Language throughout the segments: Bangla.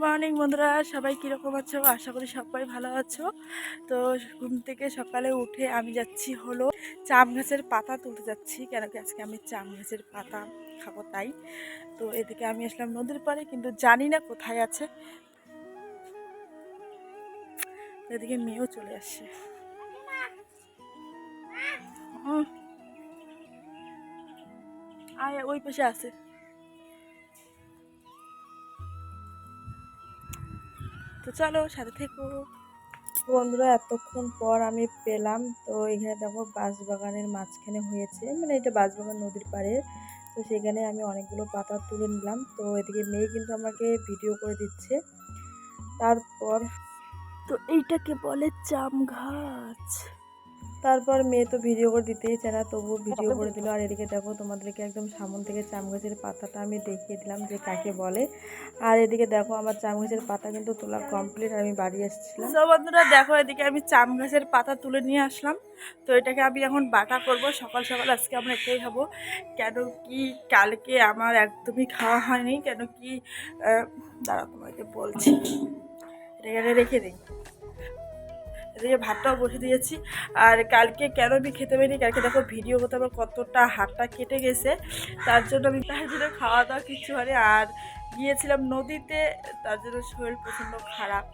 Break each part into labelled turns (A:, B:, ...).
A: মর্নিং বন্ধুরা, সবাই কীরকম আছো? আশা করি সবাই ভালো আছো। তো ঘুম থেকে সকালে উঠে আমি যাচ্ছি হলো জাম গাছের পাতা তুলতে যাচ্ছি, কেন কি আজকে আমি জাম গাছের পাতা খাবো তাই। তো এদিকে আমি আসলাম নদীর পাড়ে, কিন্তু জানি না কোথায় আছে। এদিকে মেয়েও চলে আসছে। আয় ওই পাশে আছে। তো চলো সাথে থেকো বন্ধুরা। এতক্ষণ পর আমি পেলাম। তো এখানে দেখো বাঁশবাগানের মাঝখানে হয়েছে, মানে এটা বাঁশবাগান নদীর পাড়ে। তো সেখানে আমি অনেকগুলো পাতা তুলে নিলাম। তো এদিকে মেয়ে কিন্তু আমাকে ভিডিও করে দিচ্ছে। তারপর তো এইটাকে বলে জাম গাছ। তারপর মেয়ে তো ভিডিও করে দিতেই চায় না, তবুও ভিডিও করে দিল। আর এদিকে দেখো তোমাদেরকে একদম সামন থেকে জাম গাছের পাতাটা আমি দেখিয়ে দিলাম যে কাকে বলে। আর এদিকে দেখো আমার জাম গাছের পাতা কিন্তু তোলা কমপ্লিট, আর আমি বাড়ি আসছিলাম। তো বন্ধুরা দেখো, এদিকে আমি জাম গাছের পাতা তুলে নিয়ে আসলাম। তো এটাকে আমি এখন বাটা করব। সকাল সকাল আজকে আমরা এটাই খাবো। কেন কি কালকে আমার একদমই খাওয়া হয়নি, কেন কি দাঁড়া তোমাকে বলছি, এটাকে রেখে দিই। এদিকে ভাতটাও বসে দিয়েছি। আর কালকে কেন আমি খেতে পারিনি, কালকে দেখো ভিডিও করতে আমার কতটা হাতটা কেটে গেছে, তার জন্য খাওয়া দাওয়া কিছু হয়নি। আর গিয়েছিলাম নদীতে, তার জন্য শরীর প্রচণ্ড খারাপ।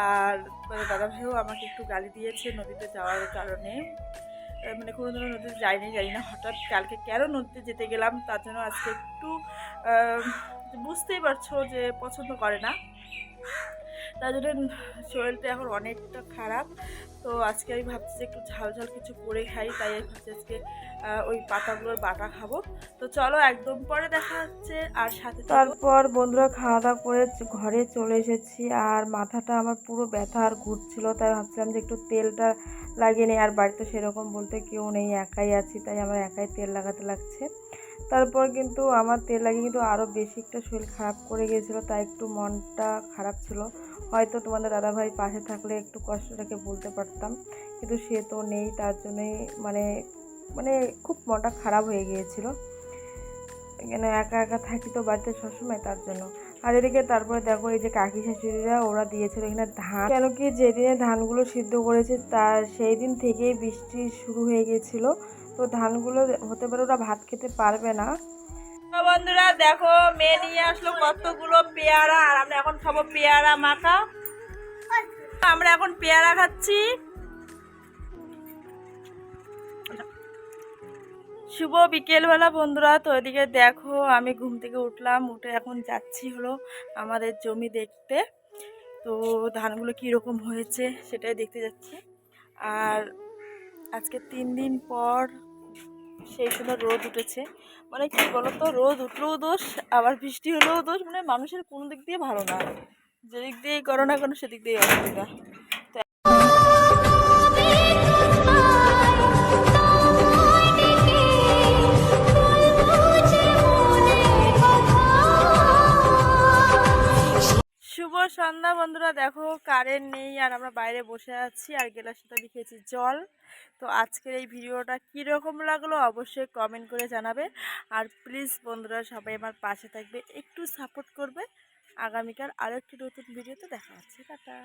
A: আর মানে দাদা ভাইও আমাকে একটু গালি দিয়েছে নদীতে যাওয়ার কারণে। মানে কোনো দিনও নদীতে যাইনি, জানি না হঠাৎ কালকে কেন নদীতে যেতে গেলাম, তার জন্য আজকে একটু বুঝতেই পারছো যে পছন্দ করে না, তার জন্য শরীরটা এখন অনেকটা খারাপ। তো আজকে আমি ভাবছি যে একটু ঝাল ঝাল কিছু করে খাই, তাই আমি ভাবছি আজকে ওই পাতাগুলোর বাটা খাবো। তো চলো একদম পরে দেখা হচ্ছে। আর সাথে তারপর বন্ধুরা খাওয়া দাওয়া করে ঘরে চলে এসেছি। আর মাথাটা আমার পুরো ব্যথা আর ঘুরছিল, তাই ভাবছিলাম যে একটু তেলটা লাগিয়ে নিই। আর বাড়িতে সেরকম বলতে কেউ নেই, একাই আছি, তাই আমার একাই তেল লাগাতে লাগছে। তারপর কিন্তু আমার তেল লাগিয়ে কিন্তু আরও বেশি একটা শরীর খারাপ করে গিয়েছিলো, তাই একটু মনটা খারাপ ছিল। হয়তো তোমাদের দাদাভাই পাশে থাকলে একটু কষ্টটাকে বলতে পারতাম, কিন্তু সে তো নেই, তার জন্যই মানে মানে খুব মনটা খারাপ হয়ে গিয়েছিল। এখানে একা একা থাকি তো বাড়িতে সবসময়, তার জন্য। আর এদিকে তারপরে দেখো এই যে কাকি শাশুড়িরা ওরা দিয়েছিল এখানে ধান, কেন কি যেদিনে ধানগুলো সিদ্ধ করেছে তার সেই দিন থেকেই বৃষ্টি শুরু হয়ে গিয়েছিল। তো ধানগুলো হতে পারে ওরা ভাত খেতে পারবে না। বন্ধুরা দেখো, মেয়ে নিয়ে আসলো কতগুলো পেয়ারা, আর আমরা এখন খাবো পেয়ারা মাখা। আমরা এখন পেয়ারা খাচ্ছি। শুভ বিকেলবেলা বন্ধুরা। তো এদিকে দেখো আমি ঘুম থেকে উঠলাম, উঠে এখন যাচ্ছি হলো আমাদের জমি দেখতে। তো ধানগুলো কীরকম হয়েছে সেটাই দেখতে যাচ্ছি। আর আজকে 3 দিন পর সেই সময় রোদ উঠেছে। মানে কি বলতো, রোদ উঠলেও দোষ, আবার বৃষ্টি হলেও দোষ। মানে মানুষের কোনো দিক দিয়ে ভালো না, যেদিক দিয়েই করো না কোনো সেদিক দিয়ে অসুবিধা। শুভ সন্ধ্যা বন্ধুরা। দেখো কারেন্ট নেই, আর আমরা বাইরে বসে আছি, আর গ্লাসের সাথে লিখেছি জল। তো আজকের এই ভিডিওটা কীরকম লাগলো অবশ্যই কমেন্ট করে জানাবে। আর প্লিজ বন্ধুরা সবাই আমার পাশে থাকবে, একটু সাপোর্ট করবে। আগামীকাল আরও একটি নতুন ভিডিওতে দেখা হচ্ছে। টাটা।